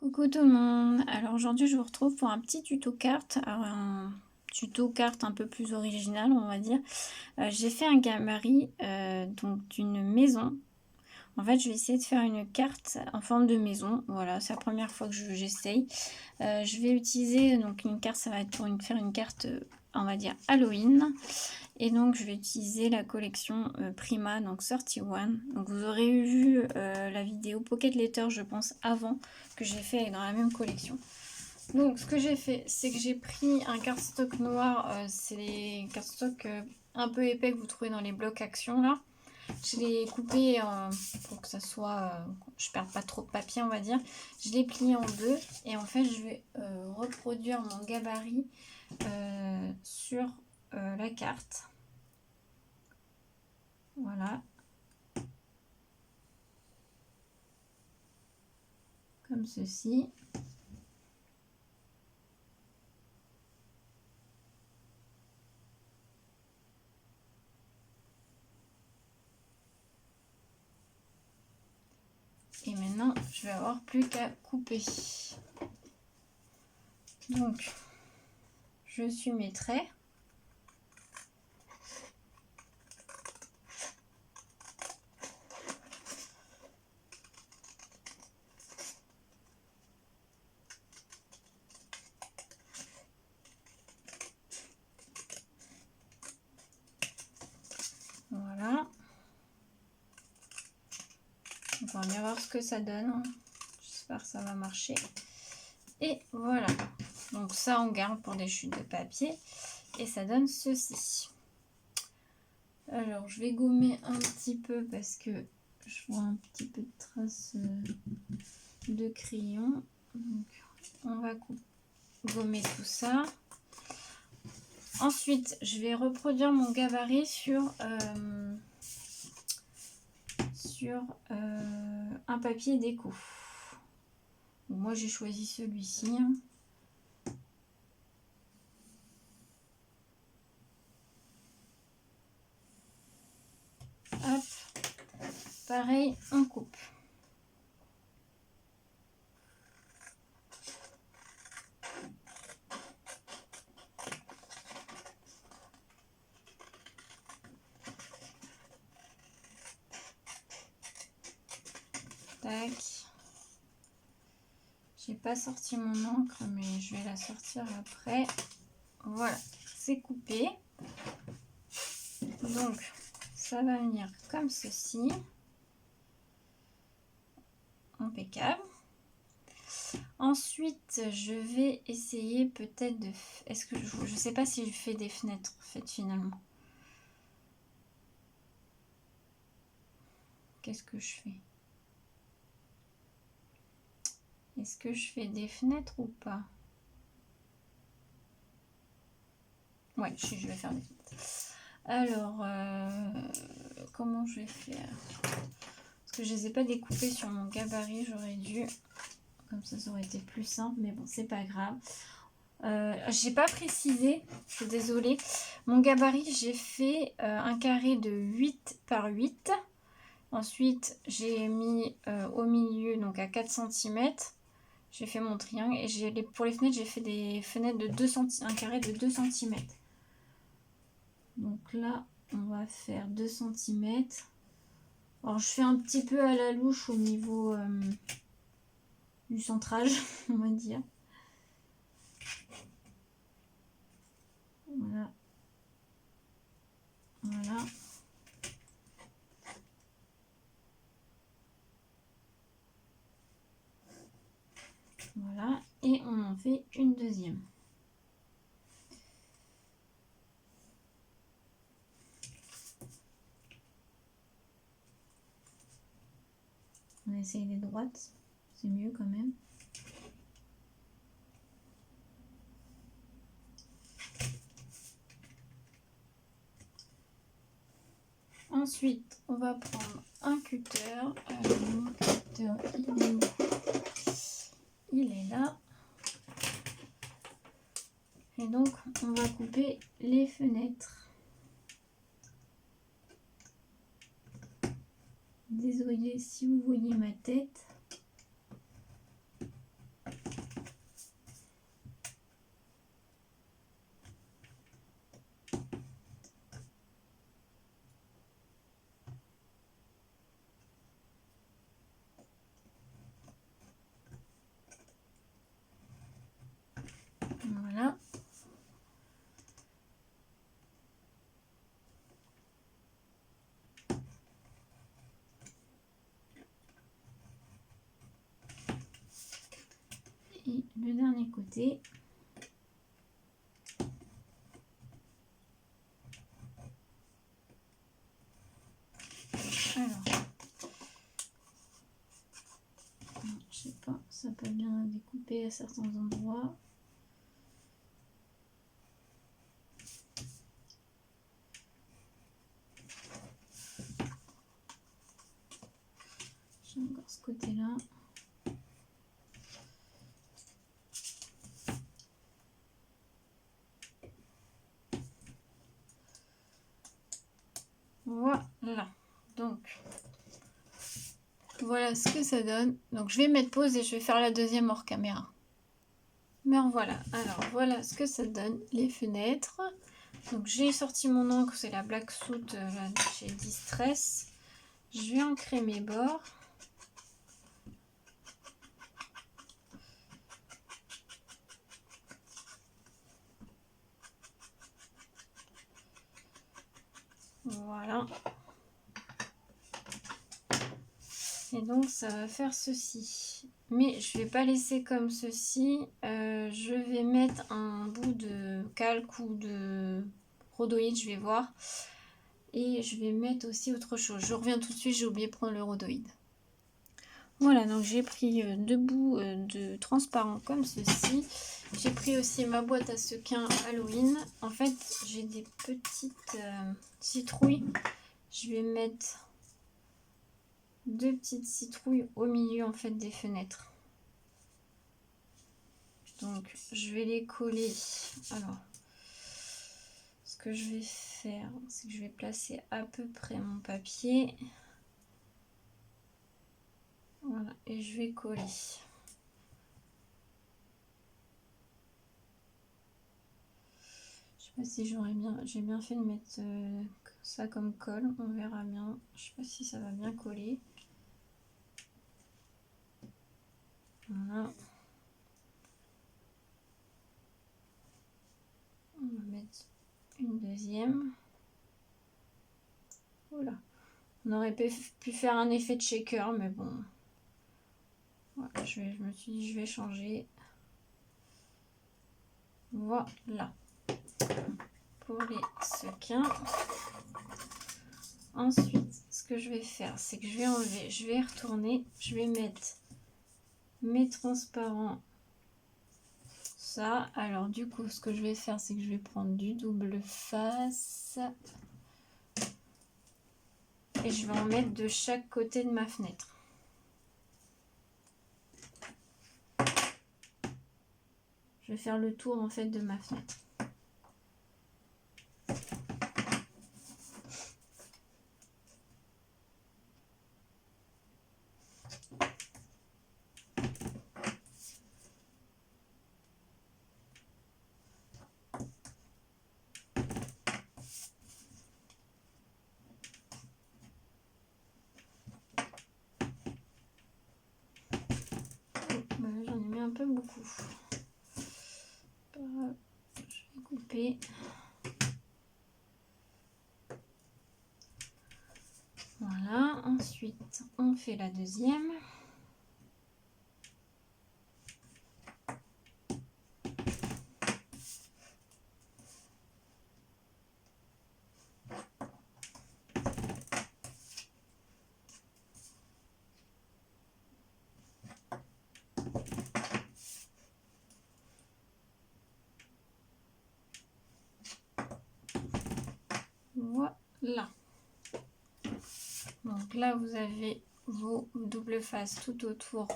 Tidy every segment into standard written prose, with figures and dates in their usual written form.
Coucou tout le monde, alors aujourd'hui je vous retrouve pour un petit tuto carte, alors un tuto carte un peu plus original on va dire. J'ai fait un gabarit donc d'une maison. En fait je vais essayer de faire une carte en forme de maison, voilà c'est la première fois que j'essaye. Je vais utiliser donc une carte, ça va être pour faire une carte on va dire Halloween. Et donc je vais utiliser la collection Prima, donc 31. Donc vous aurez vu la vidéo Pocket Letter je pense avant, que j'ai fait dans la même collection. Donc ce que j'ai fait, c'est que j'ai pris un cardstock noir, c'est les cardstock un peu épais que vous trouvez dans les blocs action là. Je l'ai coupé pour que ça soit, je perde pas trop de papier on va dire. Je l'ai plié en deux et en fait je vais reproduire mon gabarit sur la carte. Voilà. Comme ceci. Et maintenant, je vais avoir plus qu'à couper. Donc, je suis mes traits. Voilà. Donc, on va bien voir ce que ça donne. J'espère que ça va marcher. Et voilà. Donc ça, on garde pour des chutes de papier. Et ça donne ceci. Alors, je vais gommer un petit peu parce que je vois un petit peu de traces de crayon. Donc, on va gommer tout ça. Ensuite, je vais reproduire mon gabarit sur un papier déco. Moi, j'ai choisi celui-ci. Hop, pareil, on coupe. Tac. J'ai pas sorti mon encre, mais je vais la sortir après. Voilà, c'est coupé. Donc, ça va venir comme ceci. Impeccable. Ensuite, je vais essayer peut-être de... Est-ce que je sais pas si je fais des fenêtres en fait finalement. Qu'est-ce que je fais? Est-ce que je fais des fenêtres ou pas? Ouais, je vais faire des fenêtres. Alors, comment je vais faire? Parce que je ne les ai pas découpés sur mon gabarit, j'aurais dû. Comme ça aurait été plus simple, mais bon, c'est pas grave. J'ai pas précisé, je suis désolée. Mon gabarit, j'ai fait un carré de 8 par 8. Ensuite, j'ai mis au milieu, donc à 4 cm. J'ai fait mon triangle et pour les fenêtres, j'ai fait des fenêtres de 2 cm, un carré de 2 cm. Donc là, on va faire 2 cm. Alors, je fais un petit peu à la louche au niveau du centrage, on va dire. Voilà. Voilà. Voilà. Et on en fait une deuxième. On essaye les droites. C'est mieux quand même. Ensuite, on va prendre un cutter. Mon cutter, il est où? Il est là. Et donc, on va couper les fenêtres. Désolée si vous voyez ma tête. Et le dernier côté. Alors, je sais pas, ça peut bien découper à certains endroits. J'ai encore ce côté-là. Voilà, donc voilà ce que ça donne. Donc je vais mettre pause et je vais faire la deuxième hors caméra. Mais voilà, alors voilà ce que ça donne, les fenêtres. Donc j'ai sorti mon encre, c'est la Black Soot chez Distress. Je vais ancrer mes bords. Voilà. Et donc ça va faire ceci. Mais je vais pas laisser comme ceci. Je vais mettre un bout de calque ou de rhodoïde, je vais voir. Et je vais mettre aussi autre chose. Je reviens tout de suite, j'ai oublié de prendre le rhodoïde. Voilà, donc j'ai pris deux bouts de transparent comme ceci. J'ai pris aussi ma boîte à sequins Halloween. En fait, j'ai des petites citrouilles. Je vais mettre deux petites citrouilles au milieu en fait des fenêtres. Donc je vais les coller. Alors, ce que je vais faire, c'est que je vais placer à peu près mon papier. Voilà, et je vais coller. Je sais pas si j'ai bien fait de mettre ça comme colle, on verra bien. Je sais pas si ça va bien coller. Voilà. On va mettre une deuxième. Voilà. On aurait pu faire un effet de shaker, mais bon. Voilà, je me suis dit, je vais changer. Voilà. Pour les sequins. Ensuite, ce que je vais faire, c'est que je vais enlever, je vais retourner, je vais mettre mes transparents. Ça, alors du coup, ce que je vais faire, c'est que je vais prendre du double face. Et je vais en mettre de chaque côté de ma fenêtre. Je vais faire le tour en fait de ma fenêtre. J'en ai mis un peu beaucoup. Je vais couper. Voilà, ensuite on fait la deuxième. Voilà. Donc là, vous avez vos doubles faces tout autour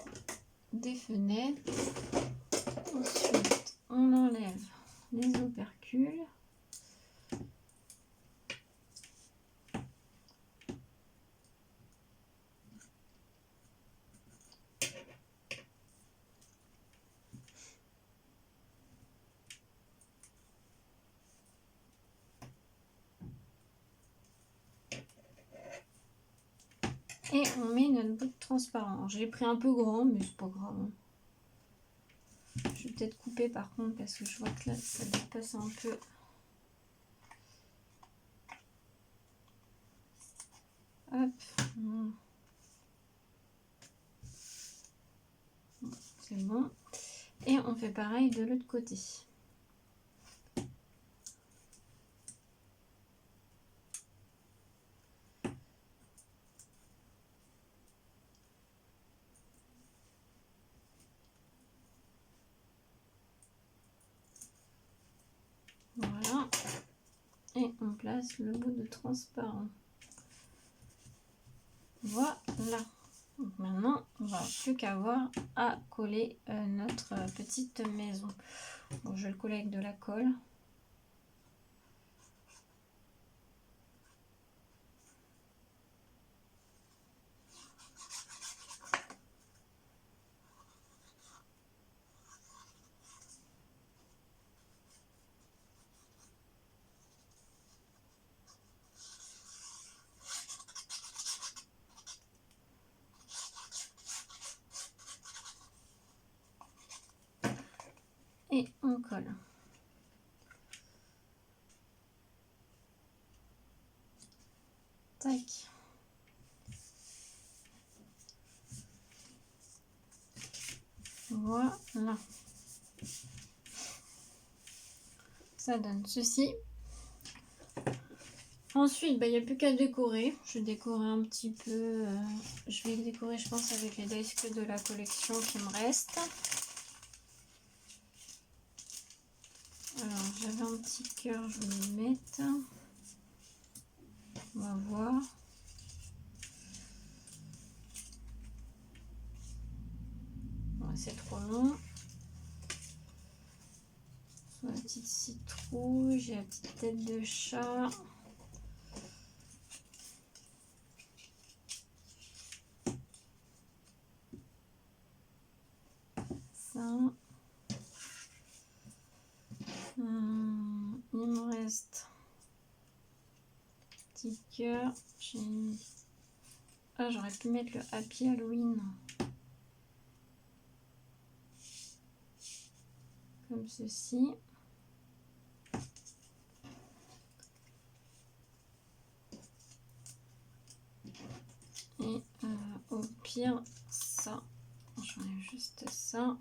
des fenêtres. Ensuite, on enlève les opercules. Et on met notre bout de transparent. J'ai pris un peu grand, mais c'est pas grave. Je vais peut-être couper par contre parce que je vois que là, ça dépasse un peu. Hop. C'est bon. Et on fait pareil de l'autre côté. Voilà. Et on place le bout de transparent. Voilà. Donc maintenant, on va plus qu'avoir à coller notre petite maison. Bon, je vais le coller avec de la colle. Et on colle. Tac. Voilà. Ça donne ceci. Ensuite, il n'y a plus qu'à décorer. Je vais décorer un petit peu. Je vais décorer, je pense, avec les disques de la collection qui me reste. Alors, j'avais un petit cœur, je vais le mettre. On va voir. Ouais, c'est trop long. Sur la petite citrouille, j'ai la petite tête de chat. Ça. Il me reste petit cœur. Ah, j'aurais pu mettre le Happy Halloween. Comme ceci. Et au pire, ça. J'enlève juste ça.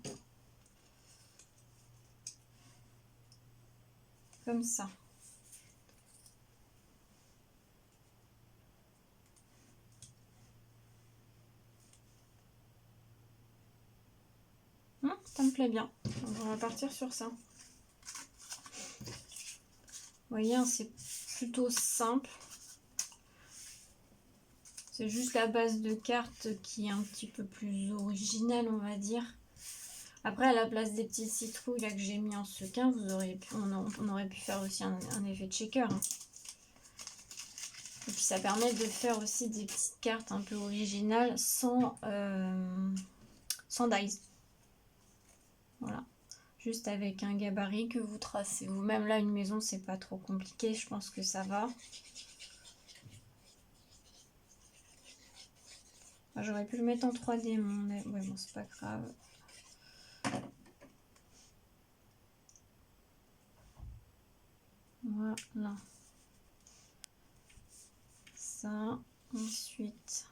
Comme ça. Ça me plaît bien. Donc on va partir sur ça. Vous voyez, hein, c'est plutôt simple. C'est juste la base de carte qui est un petit peu plus originale, on va dire. Après, à la place des petites citrouilles là, que j'ai mis en sequin, on aurait pu faire aussi un effet de shaker. Hein. Et puis ça permet de faire aussi des petites cartes un peu originales sans dice. Voilà. Juste avec un gabarit que vous tracez vous-même. Là, une maison, c'est pas trop compliqué. Je pense que ça va. J'aurais pu le mettre en 3D, mais ouais, bon, c'est pas grave. Voilà. Ça. Ensuite,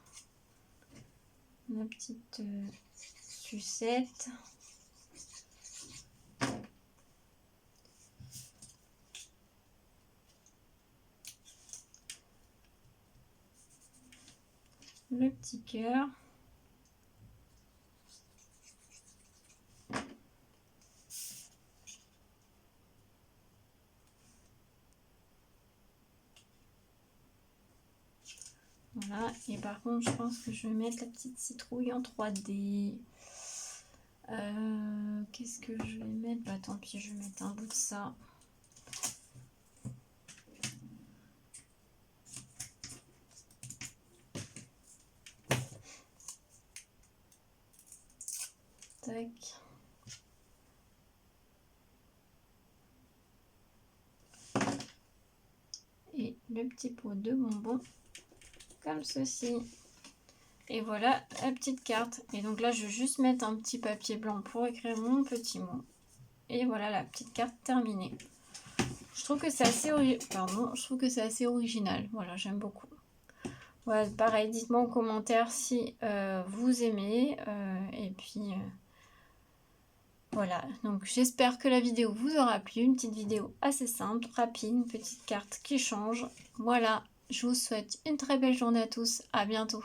la petite sucette. Le petit cœur. Voilà, et par contre, je pense que je vais mettre la petite citrouille en 3D. Qu'est-ce que je vais mettre? Bah tant pis, je vais mettre un bout de ça. Tac. Et le petit pot de bonbons, comme ceci. Et voilà la petite carte. Et donc là, je vais juste mettre un petit papier blanc pour écrire mon petit mot. Et voilà la petite carte terminée. Je trouve que c'est assez original. Voilà, j'aime beaucoup. Voilà, pareil, dites-moi en commentaire si vous aimez. Et puis Voilà, donc j'espère que la vidéo vous aura plu. Une petite vidéo assez simple, rapide, une petite carte qui change. Voilà, je vous souhaite une très belle journée à tous. À bientôt.